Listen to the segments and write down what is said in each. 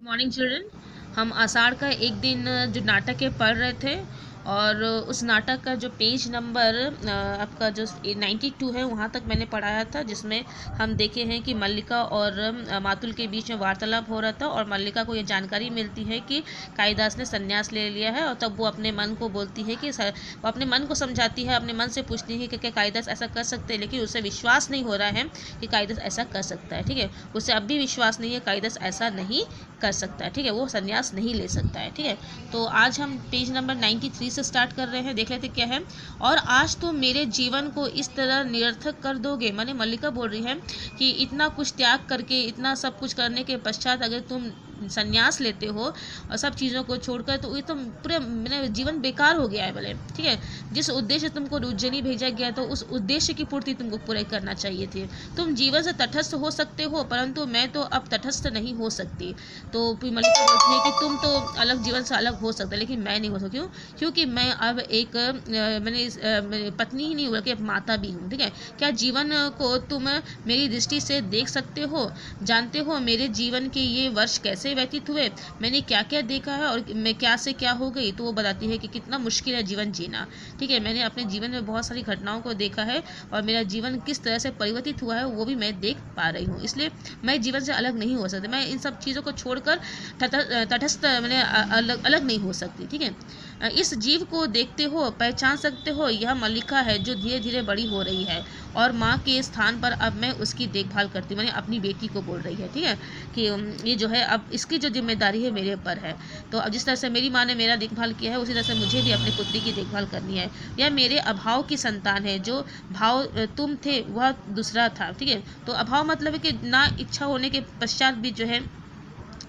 Morning children. हम आषाढ़ का एक दिन जो नाटक है पढ़ रहे थे और उस नाटक का जो पेज नंबर आपका जो 92 है वहाँ तक मैंने पढ़ाया था, जिसमें हम देखे हैं कि मल्लिका और मातुल के बीच में वार्तालाप हो रहा था और मल्लिका को ये जानकारी मिलती है कि कालिदास ने संन्यास ले लिया है। और तब वो अपने मन को बोलती है कि वो अपने मन को समझाती है, अपने मन से पूछती है कि क्या कालिदास ऐसा कर सकते हैं, लेकिन उसे विश्वास नहीं हो रहा है कि कालिदास ऐसा कर सकता है। ठीक है, उसे अब भी विश्वास नहीं है कालिदास ऐसा नहीं कर सकता है। ठीक है, वो संन्यास नहीं ले सकता है। ठीक है, तो आज हम पेज नंबर 93 से स्टार्ट कर रहे हैं। देख लेते क्या है। और आज तुम मेरे जीवन को इस तरह निरर्थक कर दोगे। माने मल्लिका बोल रही है कि इतना कुछ त्याग करके, इतना सब कुछ करने के पश्चात अगर तुम संन्यास लेते हो और सब चीज़ों को छोड़कर, तो ये तो पूरे मेरा जीवन बेकार हो गया है। बोले ठीक है, जिस उद्देश्य तुमको उज्जैनी भेजा गया तो उस उद्देश्य की पूर्ति तुमको पूरे करना चाहिए थी। तुम जीवन से तटस्थ हो सकते हो, परंतु मैं तो अब तटस्थ नहीं हो सकती। तो मल्लिका बोलती है कि तुम तो अलग जीवन से अलग हो सकते, लेकिन मैं नहीं हो सकती। क्यों? क्योंकि मैं अब एक मेरी पत्नी ही नहीं बल्कि माता भी हूँ। ठीक है, क्या जीवन को तुम मेरी दृष्टि से देख सकते हो? जानते हो मेरे जीवन के ये वर्ष कैसे व्यतीत हुए, मैंने क्या क्या देखा है और मैं क्या से क्या हो गई। तो वो बताती है कि कितना मुश्किल है जीवन जीना। ठीक है, मैंने अपने जीवन में बहुत सारी घटनाओं को देखा है और मेरा जीवन किस तरह से परिवर्तित हुआ है वो भी मैं देख पा रही हूँ। इसलिए मैं जीवन से अलग नहीं हो सकती। मैं इन सब चीज़ों को छोड़कर तटस्थ मैंने अलग अलग नहीं हो सकती। ठीक है, इस जीव को देखते हो, पहचान सकते हो, यह मल्लिका है जो धीरे धीरे बड़ी हो रही है और माँ के स्थान पर अब मैं उसकी देखभाल करती हूँ। मैंने अपनी बेटी को बोल रही है। ठीक है, कि ये जो है अब इसकी जो जिम्मेदारी है मेरे ऊपर है। तो अब जिस तरह से मेरी माँ ने मेरा देखभाल किया है, उसी तरह से मुझे भी अपनी पुत्री की देखभाल करनी है। यह मेरे अभाव की संतान है। जो भाव तुम थे वह दूसरा था। ठीक है, तो अभाव मतलब है कि ना इच्छा होने के पश्चात भी जो है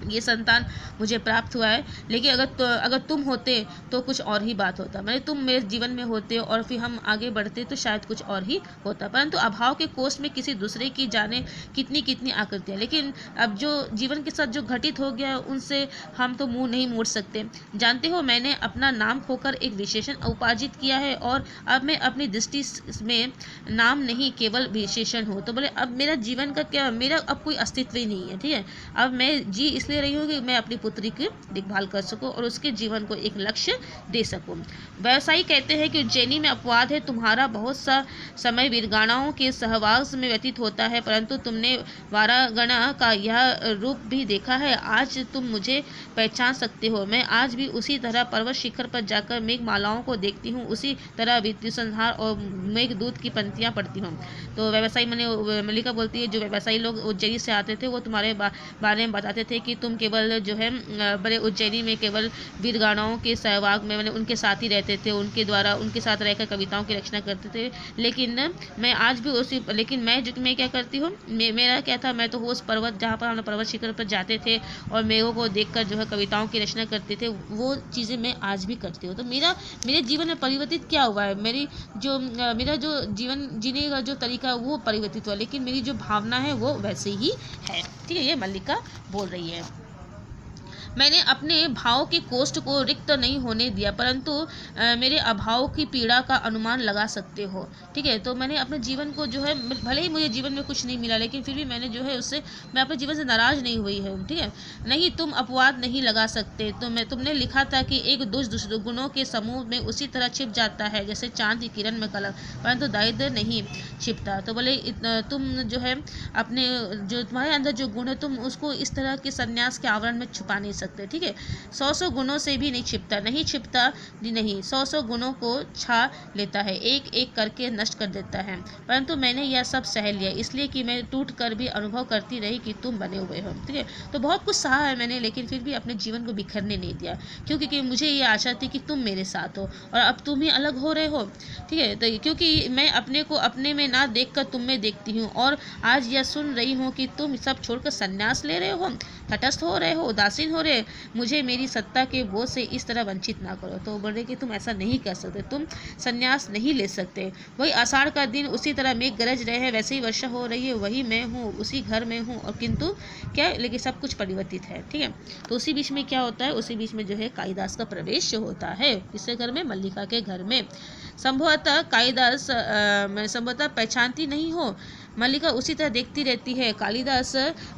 ये संतान मुझे प्राप्त हुआ है। लेकिन अगर तुम होते तो कुछ और ही बात होता। मैंने तुम मेरे जीवन में होते और फिर हम आगे बढ़ते तो शायद कुछ और ही होता। परंतु अभाव के कोष में किसी दूसरे की जाने कितनी कितनी आकृतियाँ, लेकिन अब जो जीवन के साथ जो घटित हो गया उनसे हम तो मुंह नहीं मोड़ सकते। जानते हो मैंने अपना नाम खोकर एक विशेषण उपार्जित किया है और अब मैं अपनी दृष्टि में नाम नहीं केवल विशेषण हूँ। तो बोले अब मेरा जीवन का क्या, मेरा अब कोई अस्तित्व ही नहीं है। ठीक है, अब मैं जी इसलिए रही हूँ कि मैं अपनी पुत्री की देखभाल कर सकूं और उसके जीवन को एक लक्ष्य दे सकूं। व्यवसायी कहते हैं कि उज्जैनी में अपवाद है, तुम्हारा बहुत सा समय वीरगानाओं के सहवास में व्यतीत होता है, परंतु तुमने वारागणा का यह रूप भी देखा है। आज तुम मुझे पहचान सकते हो। मैं आज भी उसी तरह पर्वत शिखर पर जाकर मेघमालाओं को देखती हूँ, उसी तरह विद्युत संहार और मेघदूत की पंक्तियाँ पढ़ती हूँ। तो व्यवसायी मैंने मल्लिका बोलती है जो व्यवसायी लोग उज्जैनी से आते थे वो तुम्हारे बारे में बताते थे कि तुम केवल जो है बड़े उज्जैनी में केवल वीरगानाओं के सहवाग में मैंने उनके साथ ही रहते थे, उनके द्वारा उनके साथ रहकर कविताओं की रचना करते थे। लेकिन मैं आज भी मैं क्या करती हूँ, मेरा क्या था, मैं तो उस पर्वत जहाँ पर हम पर्वत शिखर पर जाते थे और मेघों को देखकर जो है कविताओं की रचना करते थे, वो चीज़ें मैं आज भी करती हूँ। तो मेरे जीवन में परिवर्तित क्या हुआ है, मेरा जो जीवन जीने का जो तरीका वो परिवर्तित हुआ, लेकिन मेरी जो भावना है वो वैसे ही है। ठीक है, ये मल्लिका बोल रही है। मैंने अपने भाव के कोष्ठ को रिक्त नहीं होने दिया, परंतु मेरे अभाव की पीड़ा का अनुमान लगा सकते हो। ठीक है, तो मैंने अपने जीवन को जो है, भले ही मुझे जीवन में कुछ नहीं मिला, लेकिन फिर भी मैंने जो है उससे मैं अपने जीवन से नाराज नहीं हुई है। ठीक है, नहीं तुम अपवाद नहीं लगा सकते। तो तुमने लिखा था कि एक दुष्गुणों के समूह में उसी तरह छिप जाता है जैसे चांद की किरण में कलर, परंतु दारिद्र्य नहीं छिपता। तो बोले तुम जो है अपने जो तुम्हारे अंदर जो गुण है तुम उसको इस तरह के संन्यास के आवरण में छुपा नहीं सकते। ठीक है, 100 गुणों से भी नहीं छिपता, नहीं 100 गुणों को छा लेता है, एक एक करके नष्ट कर देता है। परंतु मैंने यह सब सह लिया इसलिए कि मैं टूट कर भी अनुभव करती रही कि तुम बने हुए हो। ठीक है, तो बहुत कुछ सहा है मैंने, लेकिन फिर भी अपने जीवन को बिखरने नहीं दिया, क्योंकि मुझे ये आशा थी कि तुम मेरे साथ हो और अब तुम ही अलग हो रहे हो। ठीक है, तो क्योंकि मैं अपने को अपने में ना देखकर तुम में देखती हूँ और आज यह सुन रही हूँ कि तुम सब छोड़कर संन्यास ले रहे हो, तटस्थ हो रहे हो, उदासीन हो रहे। मुझे मेरी सत्ता के बोझ से इस तरह वंचित ना करो। तो बोल रहे कि तुम ऐसा नहीं कर सकते, तुम संन्यास नहीं ले सकते। वही आषाढ़ का दिन उसी तरह मेघ गरज रहे हैं, वैसे ही वर्षा हो रही है, वही मैं हूँ, उसी घर में हूँ, और किंतु क्या, लेकिन सब कुछ परिवर्तित है। ठीक है, तो उसी बीच में क्या होता है, उसी बीच में जो है कालिदास का प्रवेश होता है किसके घर में, मल्लिका के घर में। संभवतः कालिदास संभवतः पहचानती नहीं हो, मल्लिका उसी तरह देखती रहती है। कालिदास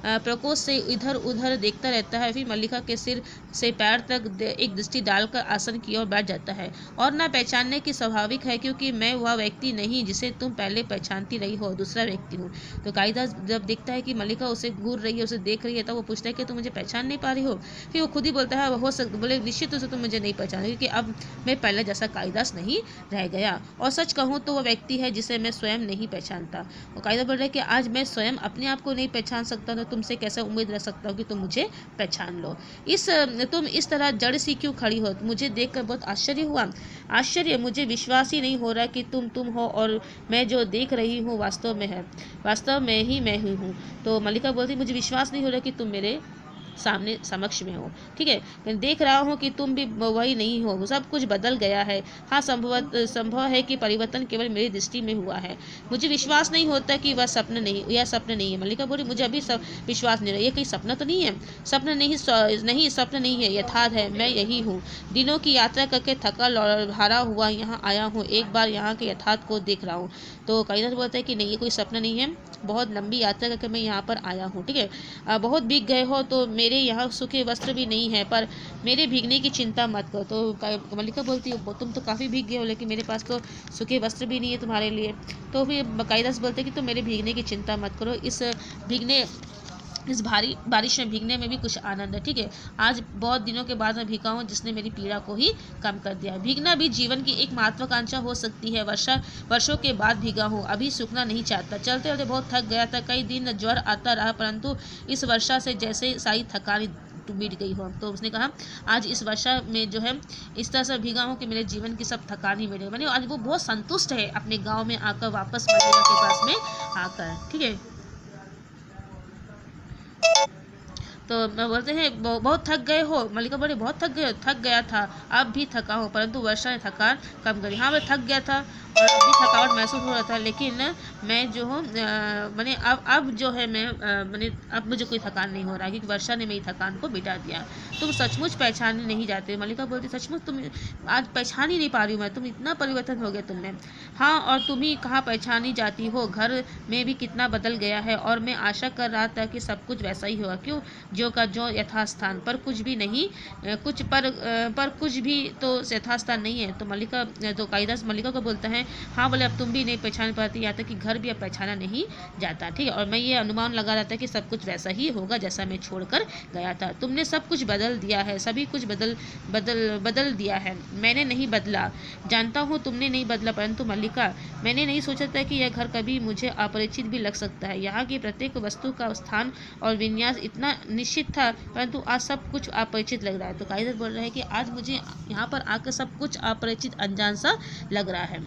प्रकोष्ठ से इधर उधर देखता रहता है, फिर मल्लिका के सिर से पैर तक एक दृष्टि डालकर आसन की ओर बैठ जाता है। और ना पहचानने की स्वाभाविक है, क्योंकि मैं वह व्यक्ति नहीं जिसे तुम पहले पहचानती रही हो, दूसरा व्यक्ति हूँ। तो कालिदास जब देखता है कि मल्लिका उसे घूर रही है, उसे देख रही है, तो वो पूछता है कि तुम मुझे पहचान नहीं पा रही हो। फिर वो खुद ही बोलता है हो सकता, बोले निश्चित रूप से तुम मुझे नहीं पहचान, क्योंकि अब मैं पहले जैसा कालिदास नहीं रह गया। और सच कहूँ तो वह व्यक्ति है जिसे मैं स्वयं नहीं पहचानता। और कालिदास बोल रहा है कि आज मैं स्वयं अपने आप को नहीं पहचान सकता, तो तुमसे कैसे उम्मीद रख सकता हूँ कि तुम मुझे पहचान लो। तुम इस तरह जड़ सी क्यों खड़ी हो? मुझे देखकर बहुत आश्चर्य हुआ। आश्चर्य, मुझे विश्वास ही नहीं हो रहा कि तुम हो और मैं जो देख रही हूँ वास्तव में है, वास्तव में ही मैं ही हूँ। तो मल्लिका बोलती मुझे विश्वास नहीं हो रहा कि तुम मेरे सामने समक्ष में हो। ठीक है, मैं देख रहा हूँ कि तुम भी वही नहीं हो, सब कुछ बदल गया है। हाँ, संभव है कि परिवर्तन केवल मेरी दृष्टि में हुआ है। मुझे विश्वास नहीं होता कि वह सपन नहीं, यह सपन नहीं है। मल्लिका बोली मुझे अभी सब विश्वास नहीं रहा, ये कहीं सपना तो नहीं है। सपना नहीं, नहीं सपना नहीं है, यथार्थ है, मैं यही हूँ। दिनों की यात्रा करके थका हारा हुआ यहाँ आया हूँ, एक बार यहाँ के यथार्थ को देख रहा हूँ। तो कालिदास बोलता है कि नहीं, ये कोई सपना नहीं है, बहुत लंबी यात्रा करके मैं यहाँ पर आया हूँ। ठीक है, बहुत भीग गए हो तो मेरे यहाँ सूखे वस्त्र भी नहीं है, पर मेरे भीगने की चिंता मत करो। तो मल्लिका बोलती है तुम तो काफ़ी भीग गए हो, लेकिन मेरे पास तो सूखे वस्त्र भी नहीं है तुम्हारे लिए। तो फिर कालिदास बोलते हैं कि तुम मेरे भीगने की चिंता मत करो, इस भारी बारिश में भीगने में भी कुछ आनंद है। ठीक है, आज बहुत दिनों के बाद मैं भीगा हूँ, जिसने मेरी पीड़ा को ही कम कर दिया। भीगना भी जीवन की एक महत्वाकांक्षा हो सकती है। वर्षों के बाद भीगा हूँ, अभी सूखना नहीं चाहता। चलते चलते बहुत थक गया था, कई दिन ज्वर आता रहा, परंतु इस वर्षा से जैसे सारी थकान मिट गई हो। तो उसने कहा आज इस वर्षा में जो है इस तरह से भीगा हूँ कि मेरे जीवन की सब थकान ही मिट गई। मैंने आज वो बहुत संतुष्ट है अपने गाँव में आकर, वापस मल्लिका के पास में आकर। ठीक है, तो मैं बोलते हैं बहुत थक गए हो? मल्लिका बोले बहुत थक गया था, अब भी थका हूँ, परंतु वर्षा ने थकान कम करी। हाँ, मैं थक गया था और अब भी थकावट महसूस हो रहा था, लेकिन मैं जो हूँ मैंने अब जो है मैंने अब मुझे कोई थकान नहीं हो रहा, क्योंकि वर्षा ने मेरी थकान को मिटा दिया। तुम सचमुच पहचाने नहीं जाते। मल्लिका बोलती सचमुच तुम आज पहचान ही नहीं पा रही हूँ मैं, तुम इतना परिवर्तन हो गया तुम में। हाँ, और तुम ही कहाँ पहचानी जाती हो, घर में भी कितना बदल गया है, और मैं आशा कर रहा था कि सब कुछ वैसा ही होगा। क्यों, जो का जो यथास्थान पर कुछ भी नहीं, पर कुछ भी तो यथास्थान नहीं है। तो कालिदास मल्लिका को बोलता है हाँ, बोले अब तुम भी नहीं पहचान पाती, यहाँ तक कि घर भी अब पहचाना नहीं जाता। ठीक है, और मैं ये अनुमान लगा रहा था कि सब कुछ वैसा ही होगा जैसा मैं छोड़कर गया था। तुमने सब कुछ बदल दिया है, सभी कुछ बदल दिया है, मैंने नहीं बदला। जानता हूँ तुमने नहीं बदला, परंतु मल्लिका, मैंने नहीं सोचा था कि यह घर कभी मुझे अपरिचित भी लग सकता है। यहाँ की प्रत्येक वस्तु का स्थान और विन्यास इतना निश्चित था, परंतु आज सब कुछ अपरिचित लग रहा है। तो कालिदास बोल रहा है कि आज मुझे यहाँ पर आकर सब कुछ अपरिचित, अनजान सा लग रहा है,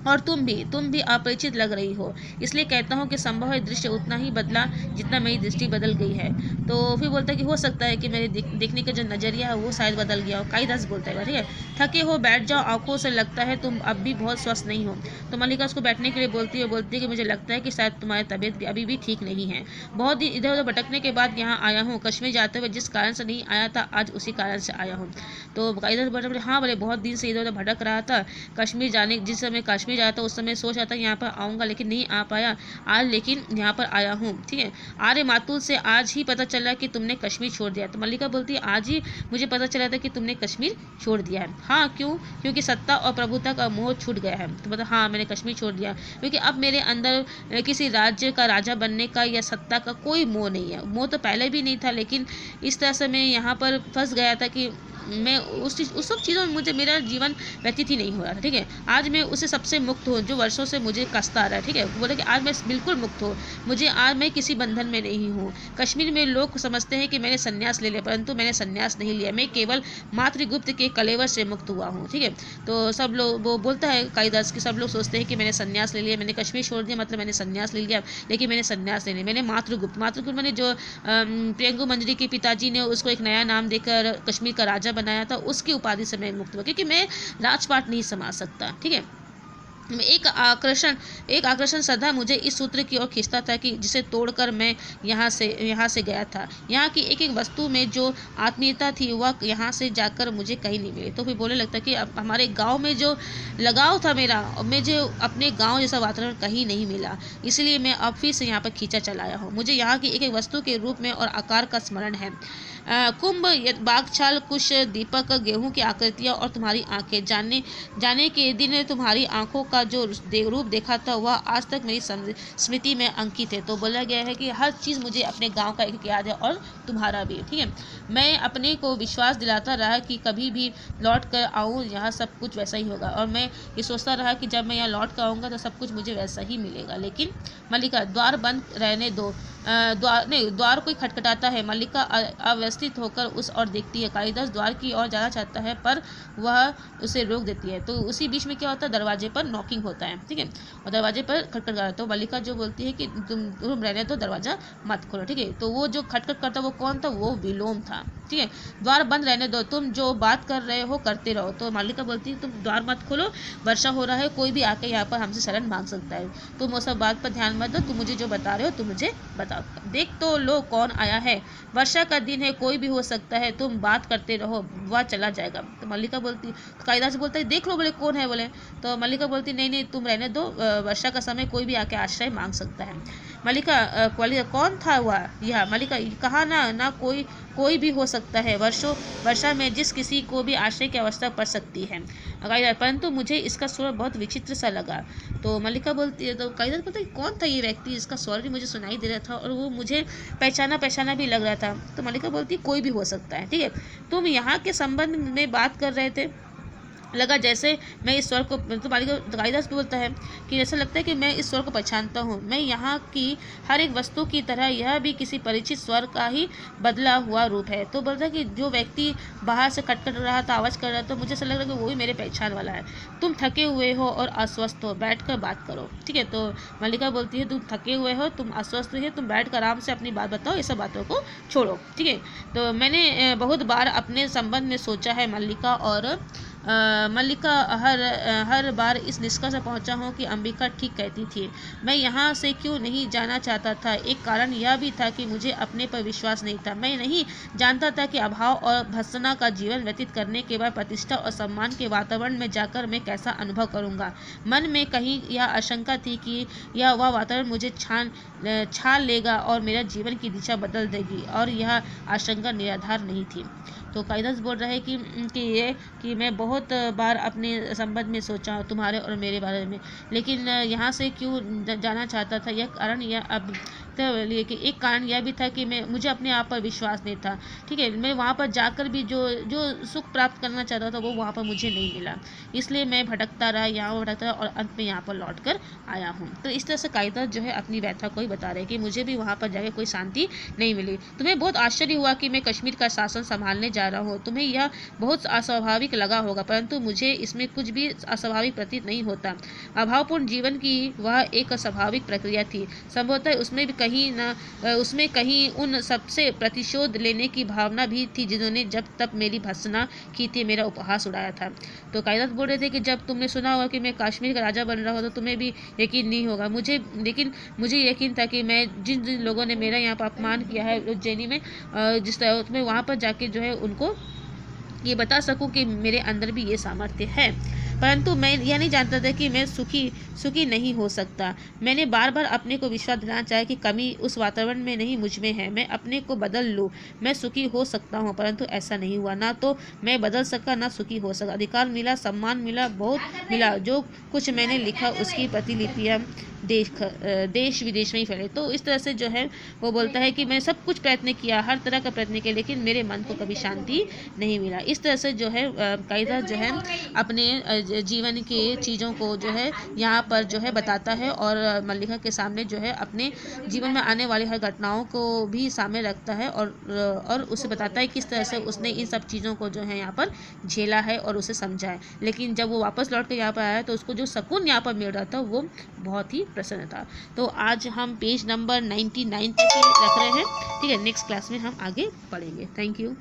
और तुम भी अपरिचित लग रही हो। इसलिए कहता हूँ कि संभव है दृश्य उतना ही बदला जितना मेरी दृष्टि बदल गई है। तो फिर बोलता है कि हो सकता है कि मेरे देखने का जो नज़रिया है वो शायद बदल गया हो। कालिदास बोलता है ठीक है, थके हो बैठ जाओ, आंखों से लगता है तुम अब भी बहुत स्वस्थ नहीं हो। तो मल्लिका उसको बैठने के लिए बोलती है कि मुझे लगता है कि शायद तुम्हारी तबीयत भी अभी भी ठीक नहीं है। बहुत दिन इधर उधर भटकने के बाद यहाँ आया हूँ, कश्मीर जाते हुए जिस कारण से नहीं आया था, आज उसी कारण से आया हूँ। तो कालिदास बोल रहे हाँ, बोले बहुत दिन से इधर उधर भटक रहा था, कश्मीर जाने जिस समय कश्मीर जाता था उस समय सोच रहा था यहाँ पर आऊँगा, लेकिन नहीं आ पाया, आज लेकिन यहाँ पर आया हूँ। ठीक है, आर्य मातुल से आज ही पता चला कि तुमने कश्मीर छोड़ दिया। तो मल्लिका बोलती है आज ही मुझे पता चला था कि तुमने कश्मीर छोड़ दिया है। हाँ, क्यों? क्योंकि सत्ता और प्रभुता का मोह छूट गया है। तो मतलब हाँ, मैंने कश्मीर छोड़ दिया क्योंकि अब मेरे अंदर किसी राज्य का राजा बनने का या सत्ता का कोई मोह नहीं है। मोह तो पहले भी नहीं था, लेकिन इस तरह से मैं यहाँ पर फंस गया था कि मैं उस सब चीज़ों में मुझे मेरा जीवन व्यतीत ही नहीं हो रहा था। ठीक है, आज मैं उससे सबसे मुक्त हूँ जो वर्षों से मुझे कसता आ रहा है। ठीक है, बोले कि आज मैं बिल्कुल मुक्त हूँ, आज मैं किसी बंधन में नहीं हूँ। कश्मीर में लोग समझते हैं कि मैंने संन्यास ले लिया, परंतु मैंने संन्यास नहीं लिया, मैं केवल मातृगुप्त के कलेवर से मुक्त हुआ हूँ। ठीक है, तो सब लोग वो बोलता है कालिदास कि सब लोग सोचते हैं कि मैंने संन्यास ले लिया, मैंने कश्मीर छोड़ दिया, मतलब मैंने संन्यास ले लिया, लेकिन मैंने संन्यास नहीं लिया, मैंने मातृगुप्त मैंने जो प्रियंगु मंजरी के पिताजी ने उसको एक नया नाम देकर कश्मीर का राजा बनाया था, उसकी उपाधि से मैं मुक्त हुआ, क्योंकि मैं राजपाट नहीं संभाल सकता। ठीक है, एक आकर्षण सदा मुझे इस सूत्र की ओर खींचता था कि जिसे तोड़कर मैं यहाँ से गया था। यहाँ की एक एक वस्तु में जो आत्मीयता थी वह यहाँ से जाकर मुझे कहीं नहीं मिली। तो फिर बोलने लगता कि अब हमारे गांव में जो लगाव था मेरा, मुझे अपने गांव जैसा वातावरण कहीं नहीं मिला, इसलिए मैं अब फिर से यहाँ पर खींचा चला आया हूँ। मुझे यहाँ की एक एक वस्तु के रूप में और आकार का स्मरण है। कुंभ, बागछाल, कुश, दीपक, गेहूं की आकृतियाँ और तुम्हारी आंखें। जाने के दिन तुम्हारी आंखों का जो रूप देखा था वह आज तक मेरी स्मृति में अंकित है। तो बोला गया है कि हर चीज़ मुझे अपने गांव का एक याद है और तुम्हारा भी। ठीक है, मैं अपने को विश्वास दिलाता रहा कि कभी भी लौट कर आऊँ यहाँ सब कुछ वैसा ही होगा, और मैं ये सोचता रहा कि जब मैं यहाँ लौट कर आऊँगा तो सब कुछ मुझे वैसा ही मिलेगा। लेकिन मल्लिका, द्वार बंद रहने दो। द्वार कोई खटखटाता है। मल्लिका अव्यवस्थित होकर उस ओर देखती है। कालिदास द्वार की ओर जाना चाहता है पर वह उसे रोक देती है। तो उसी बीच में क्या होता है, दरवाजे पर नॉकिंग होता है। ठीक है, और दरवाजे पर खटखट करता है। तो मल्लिका जो बोलती है कि तुम रहने दो, दरवाजा मत खोलो। ठीक है, तो वो जो खटखट करता वो कौन था, वो विलोम था। ठीक है, द्वार बंद रहने दो, तुम जो बात कर रहे हो करते रहो। तो मल्लिका बोलती है तुम द्वार मत खोलो, वर्षा हो रहा है, कोई भी आके यहाँ पर हमसे शरण मांग सकता है। तुम वो सब बात पर ध्यान मत दो, तुम मुझे जो बता रहे हो तुम मुझे बताओ। देख तो लो कौन आया है, वर्षा का दिन है, कोई भी हो सकता है, तुम बात करते रहो, वह चला जाएगा। तो मल्लिका बोलती, कालिदास बोलता है देख लो बोले कौन है बोले। तो मल्लिका बोलती नहीं तुम रहने दो, वर्षा का समय कोई भी आके आश्रय मांग सकता है। मल्लिका, कौन था वह यह? मल्लिका, कहा ना कोई भी हो सकता है, वर्षा में जिस किसी को भी आश्रय की आवश्यकता पड़ सकती है, परंतु मुझे इसका स्वर बहुत विचित्र सा लगा। तो मल्लिका बोलती है, तो कालिदास बोलता है कौन था ये व्यक्ति, इसका स्वर भी मुझे सुनाई दे रहा था और वो मुझे पहचाना भी लग रहा था। तो मल्लिका बोलती है कोई भी हो सकता है। ठीक है, तुम यहाँ के संबंध में बात कर रहे थे, लगा जैसे मैं इस स्वर को, तो कालिदास बोलता है कि ऐसा लगता है कि मैं इस स्वर को पहचानता हूँ। मैं यहाँ की हर एक वस्तु की तरह यह भी किसी परिचित स्वर का ही बदला हुआ रूप है। तो बोलता है कि जो व्यक्ति बाहर से खटखट रहा था, आवाज़ कर रहा था, मुझे ऐसा लग रहा है कि वो भी मेरे पहचान वाला है। तुम थके हुए हो और अस्वस्थ हो, बैठ कर बात करो। ठीक है, तो मल्लिका बोलती है तुम थके हुए हो, तुम अस्वस्थ हो, तुम बैठ कर आराम से अपनी बात बताओ, ये सब बातों को छोड़ो। ठीक है, तो मैंने बहुत बार अपने संबंध में सोचा है मल्लिका, और मल्लिका हर बार इस निष्कर्ष पर पहुंचा हूँ कि अंबिका ठीक कहती थी। मैं यहाँ से क्यों नहीं जाना चाहता था, एक कारण यह भी था कि मुझे अपने पर विश्वास नहीं था। मैं नहीं जानता था कि अभाव और भत्सना का जीवन व्यतीत करने के बाद प्रतिष्ठा और सम्मान के वातावरण में जाकर मैं कैसा अनुभव करूँगा। मन में कहीं यह आशंका थी कि वह वातावरण मुझे छान लेगा और मेरा जीवन की दिशा बदल देगी, और यह आशंका निराधार नहीं थी। तो कालिदास बोल रहा है कि मैं बहुत बार अपने संबंध में सोचा तुम्हारे और मेरे बारे में, लेकिन यहाँ से क्यों जाना चाहता था, यह कारण यह अब लिए कि एक कारण यह भी था कि मुझे अपने आप पर विश्वास नहीं था। ठीक है, मैं वहाँ पर जाकर भी जो सुख प्राप्त करना चाहता था वो वहाँ पर मुझे नहीं मिला, इसलिए मैं भटकता रहा और अंत में यहाँ पर लौट कर आया हूँ। तो इस तरह से कालिदास जो है अपनी व्यथा को ही बता रहे हैं कि मुझे भी वहाँ पर जाकर कोई शांति नहीं मिली। तुम्हें बहुत आश्चर्य हुआ कि मैं कश्मीर का शासन संभालने जा रहा हूँ, तुम्हें यह बहुत अस्वाभाविक लगा होगा, परंतु मुझे इसमें कुछ भी अस्वाभाविक प्रतीत नहीं होता। अभावपूर्ण जीवन की वह एक स्वाभाविक प्रक्रिया थी। संभवतः उसमें कहीं उन सबसे प्रतिशोध लेने की भावना भी थी जिन्होंने जब तक मेरी भर्त्सना की थी, मेरा उपहास उड़ाया था। तो कालिदास बोल रहे थे कि जब तुमने सुना होगा कि मैं कश्मीर का राजा बन रहा हूँ तो तुम्हें भी यकीन नहीं होगा, लेकिन मुझे यकीन था कि मैं जिन लोगों ने मेरा यहाँ पर अपमान किया है उज्जैनी में, जिस तरह मैं वहाँ पर जाके जो है उनको ये बता सकूं कि मेरे अंदर भी ये सामर्थ्य है। परंतु मैं यह नहीं जानता था कि मैं सुखी नहीं हो सकता। मैंने बार बार अपने को विश्वास दिलाना चाहा कि कमी उस वातावरण में नहीं मुझ में है, मैं अपने को बदल लूँ, मैं सुखी हो सकता हूँ, परंतु ऐसा नहीं हुआ। ना तो मैं बदल सका ना सुखी हो सका। अधिकार मिला, सम्मान मिला, बहुत मिला, जो कुछ मैंने लिखा उसकी प्रतिलिपियाँ देश विदेश में ही फैले। तो इस तरह से जो है वो बोलता है कि मैं सब कुछ प्रयत्न किया, हर तरह का प्रयत्न किया, लेकिन मेरे मन को कभी शांति नहीं मिला। इस तरह से जो है कालिदास जो है अपने जीवन की चीज़ों को जो है यहाँ पर जो है बताता है, और मल्लिका के सामने जो है अपने जीवन में आने वाली हर घटनाओं को भी सामने रखता है, और उसे बताता है किस तरह से उसने इन सब चीज़ों को जो है यहाँ पर झेला है और उसे समझा है। लेकिन जब वो वापस लौट कर यहाँ पर आया तो उसको जो सुकून यहाँ पर मिल रहा था वो बहुत ही प्रसन्न था। तो आज हम पेज नंबर 99 तक रख रहे हैं। ठीक है, नेक्स्ट क्लास में हम आगे पढ़ेंगे। Thank you.